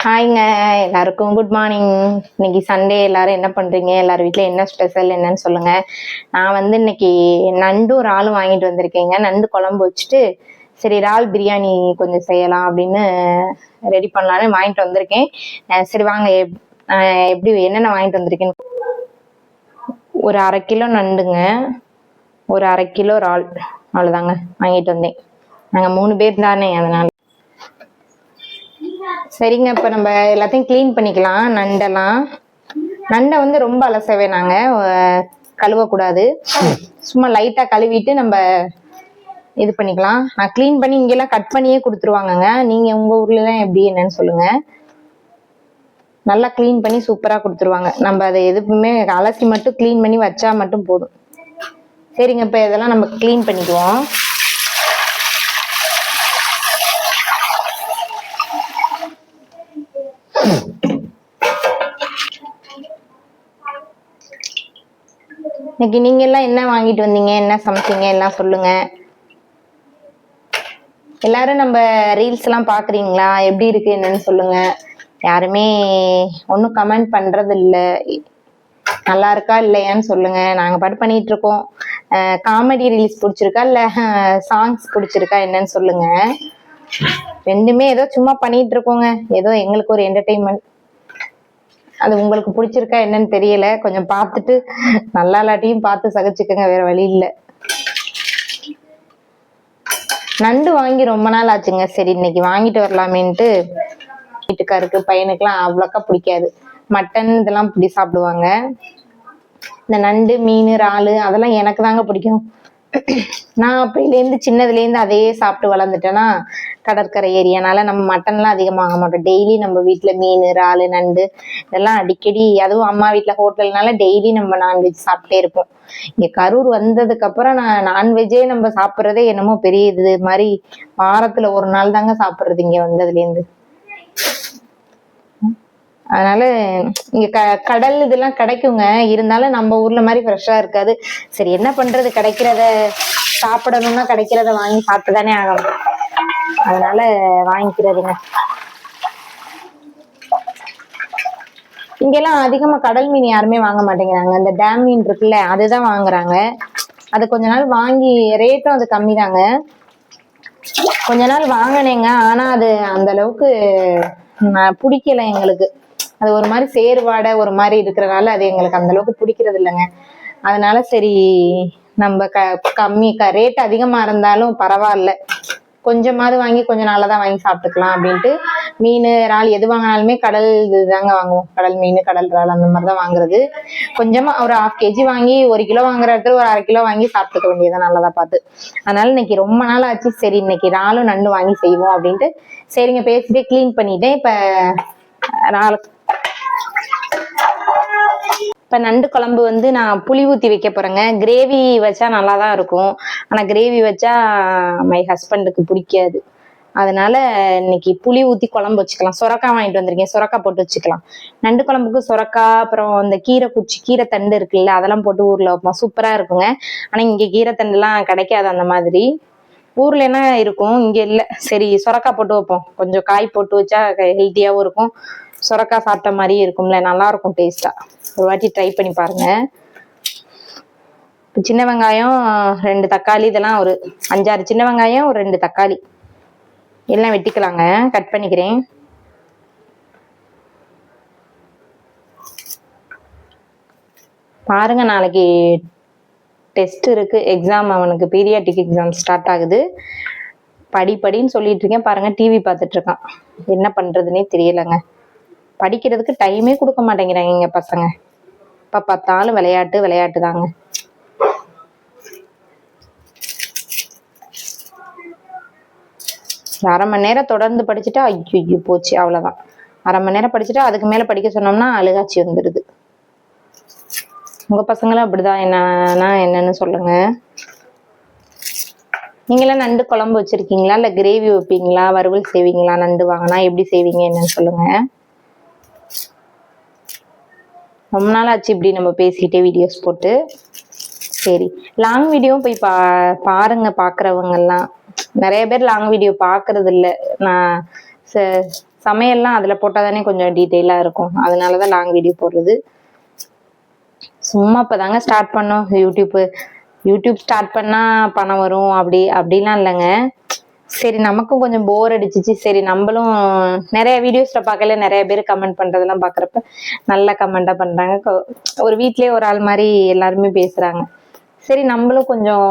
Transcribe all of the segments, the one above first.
ஹாய்ங்க, எல்லாருக்கும் good morning. இன்னைக்கு Sunday, எல்லாரும் என்ன பண்றீங்க? எல்லாரும் வீட்ல என்ன ஸ்பெஷல் என்னன்னு சொல்லுங்க. நான் வந்து இன்னைக்கு நண்டும் இறாலும் வாங்கிட்டு வந்திருக்கேங்க. நண்டு குழம்பு வச்சுட்டு சரி இறால் பிரியாணி கொஞ்சம் செய்யலாம் அப்படின்னு ரெடி பண்ணலான்னு வாங்கிட்டு வந்திருக்கேன். சரி வாங்க எப்படி என்னென்ன வாங்கிட்டு வந்திருக்கேன்னு. ஒரு 1/2 கிலோ நண்டுங்க, ஒரு 1/2 கிலோ இறால், அவ்வளோதாங்க வாங்கிட்டு வந்தேன். நாங்கள் 3 பேர் தானே, அதனால. சரிங்க, இப்போ நம்ம எல்லாத்தையும் க்ளீன் பண்ணிக்கலாம். நண்டை வந்து ரொம்ப அலச வேணாங்க, கழுவக்கூடாது. சும்மா லைட்டாக கழுவிட்டு நம்ம இது பண்ணிக்கலாம். நான் க்ளீன் பண்ணி இங்கெல்லாம் கட் பண்ணியே கொடுத்துருவாங்கங்க. நீங்கள் உங்கள் ஊர்லலாம் எப்படி என்னன்னு சொல்லுங்கள். நல்லா க்ளீன் பண்ணி சூப்பராக கொடுத்துருவாங்க. நம்ம அதை எதுவுமே அலசி மட்டும் க்ளீன் பண்ணி வச்சா மட்டும் போதும். சரிங்க, இப்போ இதெல்லாம் நம்ம க்ளீன் பண்ணிக்குவோம். இன்னைக்கு நீங்க எல்லாம் என்ன வாங்கிட்டு வந்தீங்க, என்ன சமைச்சீங்க எல்லாம் சொல்லுங்க. எல்லாரும் நம்ம ரீல்ஸ் எல்லாம் பாக்குறீங்களா, எப்படி இருக்கு என்னன்னு சொல்லுங்க. யாருமே ஒன்றும் கமெண்ட் பண்றது இல்லை. நல்லா இருக்கா இல்லையான்னு சொல்லுங்க. நாங்க பாட்டு பண்ணிட்டு இருக்கோம். காமெடி ரீல்ஸ் பிடிச்சிருக்கா இல்ல சாங்ஸ் பிடிச்சிருக்கா என்னன்னு சொல்லுங்க. ரெண்டுமே ஏதோ சும்மா பண்ணிட்டு இருக்கோங்க. ஏதோ எங்களுக்கு ஒரு என்டர்டெயின்மெண்ட். அது உங்களுக்கு பிடிச்சிருக்கா என்னன்னு தெரியல. கொஞ்சம் பார்த்துட்டு நல்லா இல்லாட்டியும் பார்த்து சகிச்சுக்கங்க, வேற வழி இல்லை. நண்டு வாங்கி ரொம்ப நாள் ஆச்சுங்க. சரி இன்னைக்கு வாங்கிட்டு வரலாமேன்ட்டு. வீட்டுக்காருக்கு பையனுக்குலாம் அவ்வளோக்கா பிடிக்காது. மட்டன் இதெல்லாம் இப்படி சாப்பிடுவாங்க. இந்த நண்டு மீன் இறால் அதெல்லாம் எனக்கு தாங்க பிடிக்கும். நான் அப்பையிலேருந்து சின்னதுலேருந்து அதையே சாப்பிட்டு வளர்ந்துட்டேன்னா, கடற்கரை ஏரியானால நம்ம மட்டன்லாம் அதிகமாக வாங்க மாட்டோம். டெய்லி நம்ம வீட்டில் மீன் இறால் நண்டு இதெல்லாம் அடிக்கடி, அதுவும் அம்மா வீட்டில் ஹோட்டல்னால டெய்லி நம்ம நான்வெஜ் சாப்பிட்டே இருப்போம். இங்கே கரூர் வந்ததுக்கப்புறம் நான் நான்வெஜ்ஜே நம்ம சாப்பிட்றதே என்னமோ பெரிய இது மாதிரி. வாரத்தில் ஒரு நாள் தாங்க சாப்பிட்றது இங்கே வந்ததுலேருந்து. அதனால இங்க கடல் இதெல்லாம் கிடைக்குங்க, இருந்தாலும் நம்ம ஊர்ல மாதிரி ஃப்ரெஷ்ஷா இருக்காது. சரி என்ன பண்றது, கிடைக்கிறத சாப்பிடணும்னா கிடைக்கிறத வாங்கி சாப்பிட்டுதானே ஆகணும். அதனால வாங்கிக்கிறதுங்க. இங்கெல்லாம் அதிகமா கடல் மீன் யாருமே வாங்க மாட்டேங்கிறாங்க. அந்த டேம் மீன் இருக்குல்ல, அதுதான் வாங்குறாங்க. அது கொஞ்ச நாள் வாங்கி, ரேட்டும் அது கம்மி தாங்க. கொஞ்ச நாள் வாங்கினேங்க, ஆனா அது அந்த அளவுக்கு பிடிக்கல எங்களுக்கு. அது ஒரு மாதிரி சேறுவாடை ஒரு மாதிரி இருக்கிறனால அது எங்களுக்கு அந்த அளவுக்கு பிடிக்கிறது இல்லைங்க. அதனால சரி நம்ம கம்மி ரேட் அதிகமா இருந்தாலும் பரவாயில்ல, கொஞ்சமாவது வாங்கி கொஞ்ச நாளா தான் வாங்கி சாப்பிட்டுக்கலாம் அப்படின்ட்டு மீன் இறால் எது வாங்கினாலுமே கடல் இதுதாங்க வாங்குவோம். கடல் மீன் கடல் இறால் அந்த மாதிரி தான் வாங்குறது. கொஞ்சமா ஒரு 1/2 kg வாங்கி 1 கிலோ வாங்குற இடத்துல ஒரு 1/2 கிலோ வாங்கி சாப்பிட்டுக்க வேண்டியதான் நல்லதா பார்த்து. அதனால இன்னைக்கு ரொம்ப நாள் ஆச்சு. சரி இன்னைக்கு இறாலும் நண்டு வாங்கி செய்வோம் அப்படின்ட்டு சரிங்க பேசிட்டே க்ளீன் பண்ணிட்டேன். இப்போ நண்டு குழம்பு வந்து நான் புளி ஊற்றி வைக்க போகிறேங்க. கிரேவி வச்சா நல்லா தான் இருக்கும், ஆனால் கிரேவி வச்சா மை ஹஸ்பண்டுக்கு பிடிக்காது. அதனால இன்னைக்கு புளி ஊற்றி குழம்பு வச்சுக்கலாம். சுரக்காய் வாங்கிட்டு வந்திருக்கேன், சுரக்காய் போட்டு வச்சுக்கலாம். நண்டு குழம்புக்கு சுரக்காய், அப்புறம் இந்த கீரை தண்டு இருக்குல்ல, அதெல்லாம் போட்டு ஊரில் வைப்போம், சூப்பராக இருக்குங்க. ஆனால் இங்கே கீரை தண்டுலாம் கிடைக்காது அந்த மாதிரி. ஊரில் என்ன இருக்கும், இங்கே இல்லை. சரி சுரக்காய் போட்டு வைப்போம், கொஞ்சம் காய் போட்டு வச்சா ஹெல்த்தியாகவும் இருக்கும், சுரக்காய் சாப்பிட்ட மாதிரியே இருக்கும்ல, நல்லா இருக்கும் டேஸ்டா. ஒரு வாட்டி ட்ரை பண்ணி பாருங்க. சின்ன வெங்காயம் 2 தக்காளி, இதெல்லாம் ஒரு 5-6 சின்ன வெங்காயம், ஒரு 2 தக்காளி எல்லாம் வெட்டிக்கலாங்க. கட் பண்ணிக்கிறேன். பாருங்க, நாளைக்கு டெஸ்ட் இருக்கு, எக்ஸாம். அவனுக்கு பீரியாடிக் எக்ஸாம் ஸ்டார்ட் ஆகுது. படின்னு சொல்லிட்டு இருக்கேன். பாருங்க டிவி பார்த்துட்டு இருக்கான். என்ன பண்றதுன்னே தெரியலங்க. படிக்கிறதுக்கு டைமே கொடுக்க மாட்டேங்கிறாங்க எங்க பசங்க. இப்ப பார்த்தாலும் விளையாட்டு தாங்க. அரை மணி நேரம் தொடர்ந்து படிச்சுட்டா ஐயோ போச்சு, அவ்வளவுதான். அரை மணி நேரம் படிச்சுட்டா அதுக்கு மேல படிக்க சொன்னோம்னா அழுகாச்சி வந்துடுது. உங்க பசங்களும் அப்படிதான் என்னன்னு சொல்லுங்க. நீங்களாம் நண்டு குழம்பு வச்சிருக்கீங்களா, இல்ல கிரேவி வைப்பீங்களா, வறுவல் செய்வீங்களா? நண்டு வாங்கினா எப்படி செய்வீங்க என்னன்னு சொல்லுங்க. ரொம்ப நாள் ஆச்சு இப்படி நம்ம பேசிக்கிட்டே வீடியோஸ் போட்டு. சரி லாங் வீடியோவும் போய் பாருங்க. பார்க்குறவங்கெல்லாம் நிறைய பேர் லாங் வீடியோ பார்க்கறது இல்லை. நான் சமையல்லாம் அதுல போட்டாதானே கொஞ்சம் டீட்டெயிலா இருக்கும். அதனாலதான் லாங் வீடியோ போடுறது. சும்மா இப்பதாங்க ஸ்டார்ட் பண்ணோம். யூடியூப் ஸ்டார்ட் பண்ணா பணம் வரும் அப்படிலாம் இல்லைங்க. சரி நமக்கும் கொஞ்சம் போர் அடிச்சிச்சு. சரி நம்மளும் நிறைய வீடியோஸ்ல பார்க்கல, நிறைய பேர் கமெண்ட் பண்றதெல்லாம் பாக்குறப்ப நல்ல கமெண்டா பண்றாங்க. ஒரு வீட்லயே ஒரு ஆள் மாதிரி எல்லாருமே பேசுறாங்க. சரி நம்மளும் கொஞ்சம்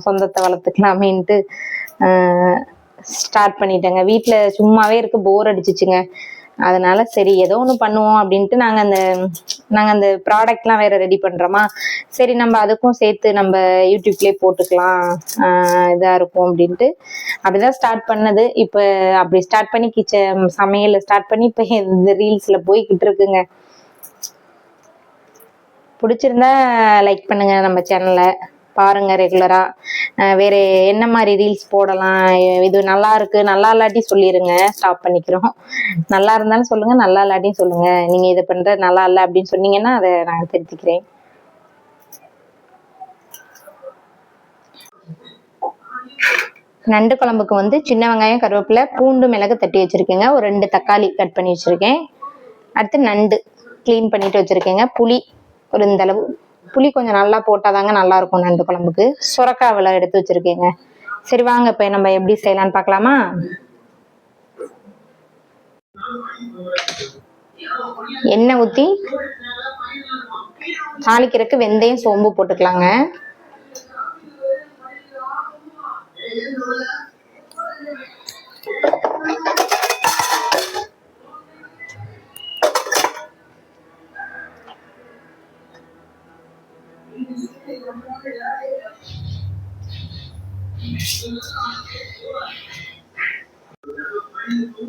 சொந்தத்தை வளர்த்துக்கலாமேன்ட்டு ஸ்டார்ட் பண்ணிட்டேங்க. வீட்டுல சும்மாவே இருக்கு, போர் அடிச்சிச்சுங்க. அதனால சரி ஏதோ ஒண்ணு பண்ணுவோம் அப்படின்ட்டு நாங்க அந்த ப்ராடக்ட்லாம் வேற ரெடி பண்றோமா, சரி நம்ம அதுக்கும் சேர்த்து நம்ம யூடியூப்லயே போட்டுக்கலாம், இதா இருக்கும் அப்படின்ட்டு அப்படிதான் ஸ்டார்ட் பண்ணது. இப்ப அப்படி ஸ்டார்ட் பண்ணி சமையல் ஸ்டார்ட் பண்ணி இப்ப இந்த ரீல்ஸ்ல போய்கிட்டு இருக்குங்க. பிடிச்சிருந்தா லைக் பண்ணுங்க, நம்ம சேனலை பாருங்க ரெகுலரா. வேற என்ன மாதிரி ரீல்ஸ் போடலாம், இது நல்லா இருக்கு நல்லா இல்லாட்டி சொல்லிருங்க, ஸ்டாப் பண்ணிக்கிறோம். நல்லா இருந்தாலும் சொல்லுங்க, நல்லா இல்லாட்டியும் சொல்லுங்க. நீங்க இதை பண்ற நல்லா இல்லை அப்படின்னு சொன்னீங்கன்னா அதை நான் திருத்திக்கிறேன். நண்டு குழம்புக்கு சின்ன வெங்காயம், கருவேப்பிலை, பூண்டு, மிளகு தட்டி வச்சிருக்கேங்க. ஒரு 2 தக்காளி கட் பண்ணி வச்சிருக்கேன். அடுத்து நண்டு கிளீன் பண்ணிட்டு வச்சிருக்கேங்க. புளி ஒரு இந்த அளவு, புளி கொஞ்சம் நல்லா போட்டாதாங்க நல்லா இருக்கும் நண்டு குழம்புக்கு. சுரக்காய் எடுத்து வச்சிருக்கேங்க. சரி வாங்க இப்ப நம்ம எப்படி செய்யலாம்னு பார்க்கலாமா. எண்ணெய் ஊத்தி தாளிக்கிறதுக்கு வெந்தயம், சோம்பு போட்டுக்கலாங்க.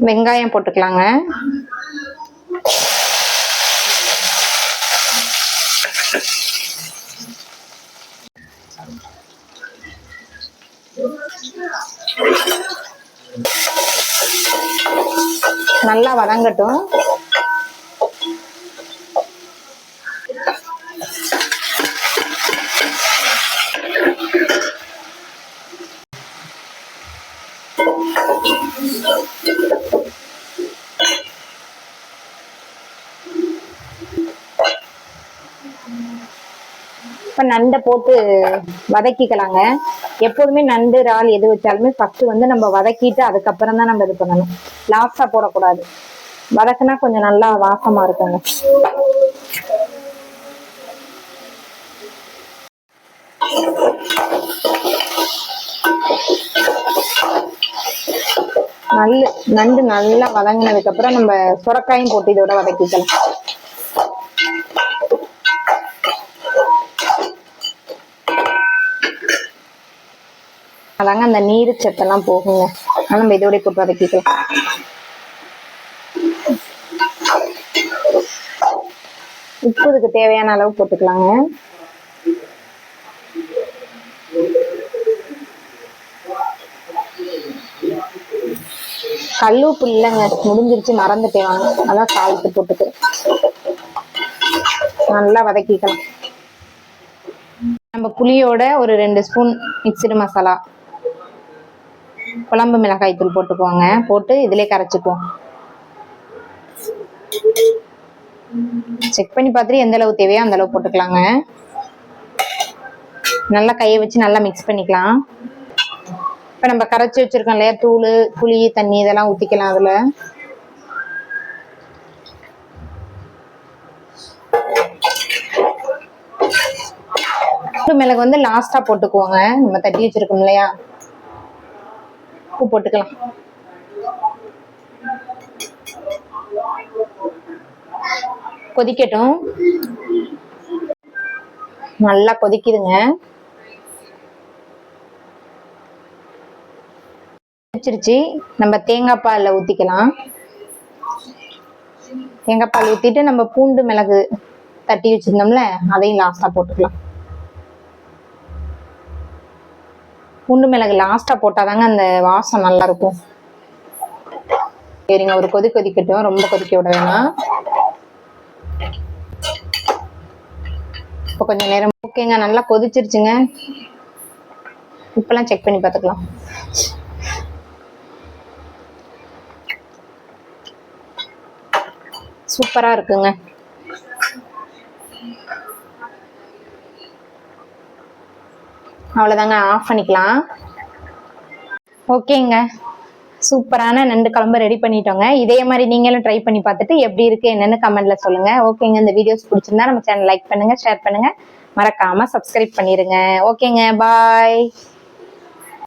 வெங்காயம் போட்டுக்கலாங்க. நல்லா வதங்கட்டும். இப்ப நண்டை போட்டு வதக்கிக்கலாங்க. எப்போதுமே நண்டு இறால் எது வச்சாலுமே ஃபர்ஸ்ட் நம்ம வதக்கிட்டு அதுக்கப்புறம் தான் நம்ம இது பண்ணணும். லாஸ்டா போடக்கூடாது. வதக்குனா கொஞ்சம் நல்லா வாசமா இருக்குங்க. நண்டு நல்லா வதங்கினதுக்கு அப்புறம் நம்ம சுரக்காயும் போட்டு இதோட வதக்கிக்கலாம். அதாங்க அந்த நீர் சத்தெல்லாம் போகுங்க. நம்ம இதோட போட்டு வதக்கிக்கலாம். உப்பு இதுக்கு தேவையான அளவு போட்டுக்கலாங்க. கல்லுப்பு இல்லைங்க, முடிஞ்சிருச்சு, மறந்துட்டேன். வாங்க அதான் சால்ட்டு போட்டுக்கு நல்லா வதக்கிக்கலாம். நம்ம புளியோட ஒரு 2 ஸ்பூன் மிக்சடு மசாலா, குழம்பு மிளகாய் தூள் போட்டுக்குவாங்க. போட்டு இதுலயே கரைச்சிக்குவோம். செக் பண்ணி பார்த்துட்டு எந்த அளவு தேவையோ அந்த அளவு போட்டுக்கலாங்க. நல்லா கையை வச்சு நல்லா மிக்ஸ் பண்ணிக்கலாம். இப்ப நம்ம கரைச்சி வச்சிருக்கோம் இல்லையா, தூள், புளி, தண்ணி இதெல்லாம் ஊத்திக்கலாம். அதுல மிளகு லாஸ்டா போட்டுக்குவோங்க. நம்ம தட்டி வச்சிருக்கோம் இல்லையா, உப்பு போட்டுக்கலாம். கொதிக்கட்டும். நல்லா கொதிக்குதுங்க. கொதிச்சிருச்சு. நம்ம தேங்காய் பால்ல ஊத்திக்கலாம். தேங்காய் பால் ஊத்திட்டு நம்ம பூண்டு, மிளகு தட்டி வச்சிருந்தோம்ல அதையும் லாஸ்டா போட்டுக்கலாம். பூண்டு மிளகு லாஸ்டா போட்டாதாங்க அந்த வாசம் நல்லா இருக்கும். சரிங்க, ஒரு கொதிக்கட்டும். ரொம்ப கொதிக்க விட வேணாம். இப்போ கொஞ்சம் நேரம் ஓகேங்க, நல்லா கொதிச்சிருச்சுங்க. இப்பெல்லாம் செக் பண்ணி பார்த்துக்கலாம். சூப்பரா இருக்குங்க. அவ்வளவுதாங்க, ஆஃப் பண்ணிக்கலாம். ஓகேங்க, சூப்பரான நண்டு குழம்பு ரெடி பண்ணிட்டோங்க. இதே மாதிரி நீங்களும் ட்ரை பண்ணி பார்த்துட்டு எப்படி இருக்கு என்னன்னு கமெண்ட்ல சொல்லுங்க. ஓகேங்க, இந்த வீடியோஸ் பிடிச்சிருந்தா நம்ம சேனல் லைக் பண்ணுங்க, ஷேர் பண்ணுங்க, மறக்காம சப்ஸ்கிரைப் பண்ணிருங்க. ஓகேங்க, பாய்.